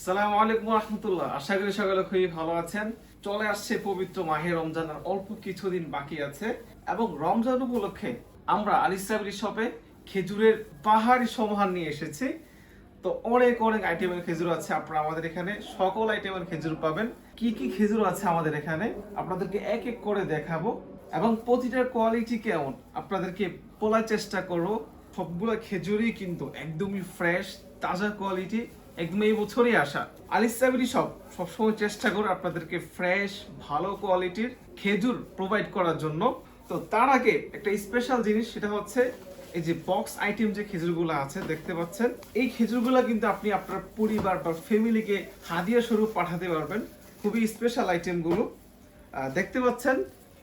আসসালামু আলাইকুম রহমতুল্লাহ। আশা করি সকলে খুবই ভালো আছেন। চলে আসছে পবিত্র মাহে রমজান, আর অল্প কিছুদিন বাকি আছে এবং রমজান উপলক্ষে আমরা আলিসাবরি শপে খেজুরের পাহাড়ি সমাহার নিয়ে এসেছি। তো অনেক অনেক আইটেমের খেজুর আছে। আপনারা আমাদের এখানে সকল আইটেমের খেজুর পাবেন। কি কি খেজুর আছে আমাদের এখানে আপনাদেরকে এক এক করে দেখাবো এবং প্রতিটার কোয়ালিটি কেমন আপনাদেরকে বলার চেষ্টা করবো। সবগুলো খেজুরই কিন্তু একদমই ফ্রেশ, তাজা কোয়ালিটি, একদম এই বছরই আসা। আলিসাবরি শপ সবসময় চেষ্টা করে আপনাদেরকে ফ্রেশ ভালো কোয়ালিটির খেজুর প্রোভাইড করার জন্য। তো তার আগে একটা স্পেশাল জিনিস, সেটা হচ্ছে এই যে বক্স আইটেম যে খেজুরগুলো আছে দেখতে পাচ্ছেন, এই খেজুরগুলো কিন্তু আপনি আপনার পরিবার বা ফ্যামিলিকে হাদিয়া স্বরূপ পাঠাতে পারবেন। খুবই স্পেশাল আইটেমগুলো দেখতে পাচ্ছেন।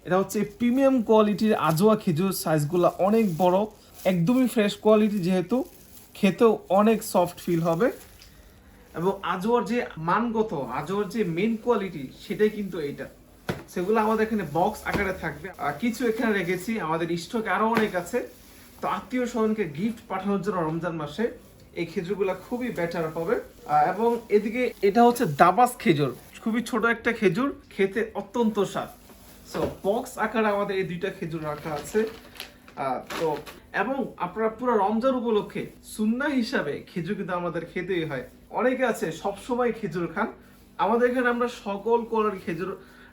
এটা হচ্ছে প্রিমিয়াম কোয়ালিটির আজোয়া খেজুর, সাইজগুলো অনেক বড়, একদমই ফ্রেশ কোয়ালিটি, যেহেতু খেতেও অনেক সফট ফিল হবে এবং আজোয়ার যে মানগত আজোয়ার যে মেন কোয়ালিটি সেটাই কিন্তু এইটা। সেগুলো আমাদের এখানে বক্স আকারে থাকবে, আর কিছু এখানে রেখেছি, আমাদের স্টকে আরো অনেক আছে। তো আত্মীয় স্বজনকে গিফট পাঠানোর জন্য রমজান মাসে এই খেজুরগুলো খুবই বেটার হবে। এবং এদিকে এটা হচ্ছে দাবাস খেজুর, খুবই ছোট একটা খেজুর, খেতে অত্যন্ত স্বাদ। সো বক্স আকারে আমাদের এই দুইটা খেজুর রাখা আছে। তো এবং আপনারা পুরো রমজান উপলক্ষে সুন্নাহ হিসাবে খেজুর কিন্তু আমাদের খেতেই হয়। অনেকে আছে সব সময় খেজুর খান, আমাদের এখানে আমরা সকল কোয়ালিটির খেজুর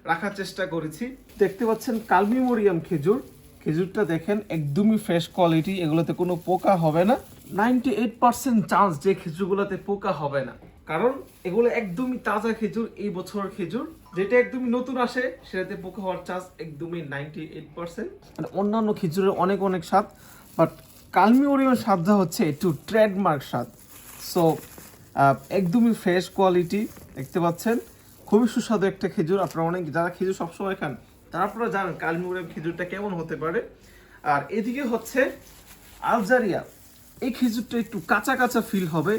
রাখার চেষ্টা করেছি। দেখতে পাচ্ছেন কালমি মরিয়াম খেজুর, খেজুরটা দেখেন একদমই ফ্রেশ কোয়ালিটি, এগুলোতে কোনো পোকা হবে না। 98% চান্স যে খেজুরগুলোতে পোকা হবে না, কারণ এগুলো একদমই তাজা খেজুর, এই বছরের খেজুর। যেটা একদমই নতুন আসে সেটাতে পোকা হওয়ার চান্স একদমই 98%। মানে অন্যান্য খেজুরের অনেক অনেক স্বাদ, বাট কালমি মরিয়ামের স্বাদটা হচ্ছে একটু ট্রেডমার্ক স্বাদ। সো একদমই ফ্রেশ কোয়ালিটি দেখতে পাচ্ছেন, খুবই সুস্বাদু একটা খেজুর। আপনারা অনেক যারা খেজুর সবসময় খান তারা আপনারা জানেন কালমি মরিয়াম খেজুরটা কেমন হতে পারে। আর এদিকে হচ্ছে আলজারিয়া, এই খেজুরটা একটু কাঁচা কাঁচা ফিল হবে,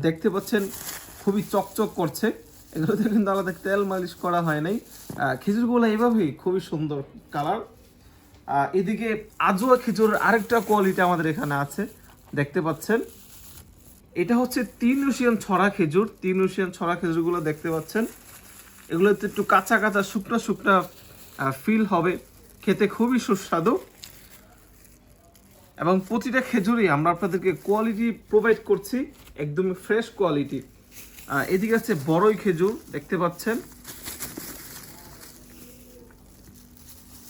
দেখতে পাচ্ছেন খুবই চকচক করছে। এগুলোতে কিন্তু আলাদা তেল মালিশ করা হয় নাই, খেজুরগুলো এইভাবেই খুবই সুন্দর কালার। এদিকে আজোয়া খেজুরের আরেকটা কোয়ালিটি আমাদের এখানে আছে দেখতে পাচ্ছেন, এটা হচ্ছে 3 রুশিয়ান ছড়া খেজুর। 3 রুশিয়ান ছড়া খেজুরগুলো দেখতে পাচ্ছেন, এগুলোতে একটু কাঁচা কাঁচা শুকনা শুকনা ফিল হবে, খেতে খুবই সুস্বাদু। এবং প্রতিটা খেজুরই আমরা আপনাদেরকে কোয়ালিটি প্রোভাইড করছি, একদমই ফ্রেশ কোয়ালিটি। এদিকে আছে বড়ই খেজুর দেখতে পাচ্ছেন,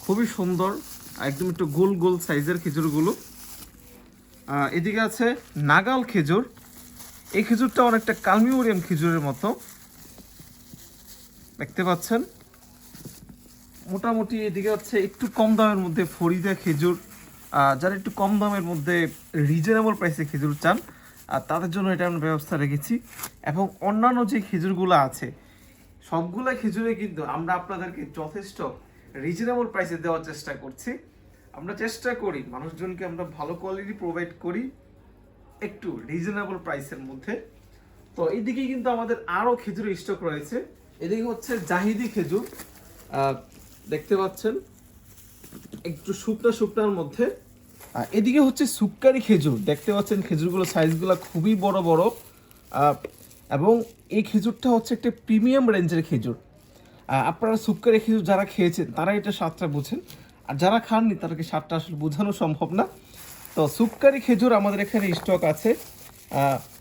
খুবই সুন্দর, একদম একটু গোল গোল সাইজের খেজুরগুলো। এদিকে আছে নাগাল খেজুর, এই খেজুরটা অনেকটা কালমি মরিয়াম খেজুরের মতো দেখতে পাচ্ছেন। মোটামুটি এদিকে হচ্ছে একটু কম দামের মধ্যে ফরিদা খেজুর, যারা একটু কম দামের মধ্যে রিজনেবল প্রাইসে খেজুর চান তাদের জন্য এটা আমরা ব্যবস্থা রেখেছি। এবং অন্যান্য যে খেজুরগুলো আছে সবগুলা খেজুরে কিন্তু আমরা আপনাদেরকে যথেষ্ট রিজনেবল প্রাইসে দেওয়ার চেষ্টা করছি। আমরা চেষ্টা করি মানুষজনকে আমরা ভালো কোয়ালিটি প্রোভাইড করি একটু রিজনেবল প্রাইসের মধ্যে। তো এইদিকে কিন্তু আমাদের আরও খেজুরের স্টক রয়েছে। এদিকে হচ্ছে জাহিদি খেজুর, দেখতে পাচ্ছেন একটু শুকনা শুকনার মধ্যে। এদিকে হচ্ছে সুক্কারি খেজুর, দেখতে পাচ্ছেন খেজুরগুলো সাইজগুলো খুবই বড় বড়। এবং এই খেজুরটা হচ্ছে একটা প্রিমিয়াম রেঞ্জের খেজুর। আপনারা সুক্কারি খেজুর যারা খেয়েছেন তারা এটা স্বাদটা বুঝেন, আর যারা খাননি তাদেরকে স্বাদটা আসলে বোঝানো সম্ভব না। তো সুক্কারি খেজুর আমাদের এখানে স্টক আছে,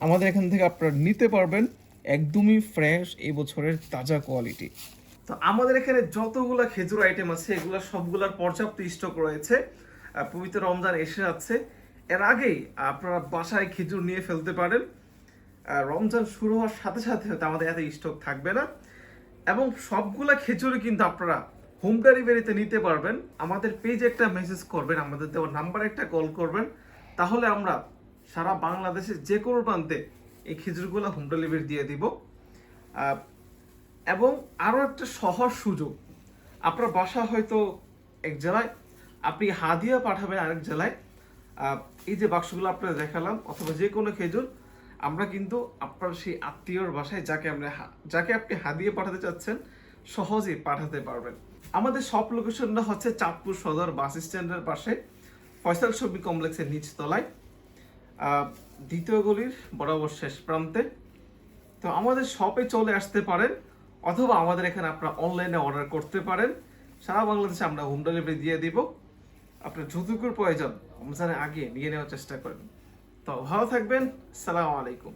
আমাদের এখান থেকে আপনারা নিতে পারবেন, একদমই ফ্রেশ এই বছরের তাজা কোয়ালিটি। তো আমাদের এখানে যতগুলো খেজুর আইটেম আছে এগুলো সবগুলোর পর্যাপ্ত স্টক রয়েছে। পবিত্র রমজান এসে যাচ্ছে, এর আগেই আপনারা বাসায় খেজুর নিয়ে ফেলতে পারেন। রমজান শুরু হওয়ার সাথে সাথে হয়তো আমাদের এত স্টক থাকবে না। এবং সবগুলা খেজুরই কিন্তু আপনারা হোম ডেলিভারিতে নিতে পারবেন। আমাদের পেজে একটা মেসেজ করবেন, আমাদের দেওয়া নাম্বারে একটা কল করবেন, তাহলে আমরা সারা বাংলাদেশের যে কোনো প্রান্তে এই খেজুরগুলো হোম ডেলিভারি দিয়ে দিব। এবং আরও একটা সহজ সুযোগ, আপনার বাসা হয়তো এক জেলায়, আপনি হাদিয়া পাঠাবেন আরেক জেলায়। এই যে বাক্সগুলো আপনারা দেখালাম অথবা যে কোনো খেজুর, আমরা কিন্তু আপনার সেই আত্মীয়র বাসায় যাকে আপনি হাদিয়া পাঠাতে চাচ্ছেন সহজেই পাঠাতে পারবেন। আমাদের সব লোকেশনটা হচ্ছে চাঁদপুর সদর বাস স্ট্যান্ডের পাশে, ফয়সাল শপিং কমপ্লেক্সের নিচতলায়, দ্বিতীয় গলির বরাবর শেষ প্রান্তে। তো আমাদের শপে চলে আসতে পারেন, অথবা আমাদের এখানে আপনারা অনলাইনে অর্ডার করতে পারেন। সারা বাংলাদেশে আমরা হোম ডেলিভারি দিয়ে দিব। আপনার যতটুকুর প্রয়োজন রমজানের আগে নিয়ে নেওয়ার চেষ্টা করেন। তো ভালো থাকবেন। আসসালামু আলাইকুম।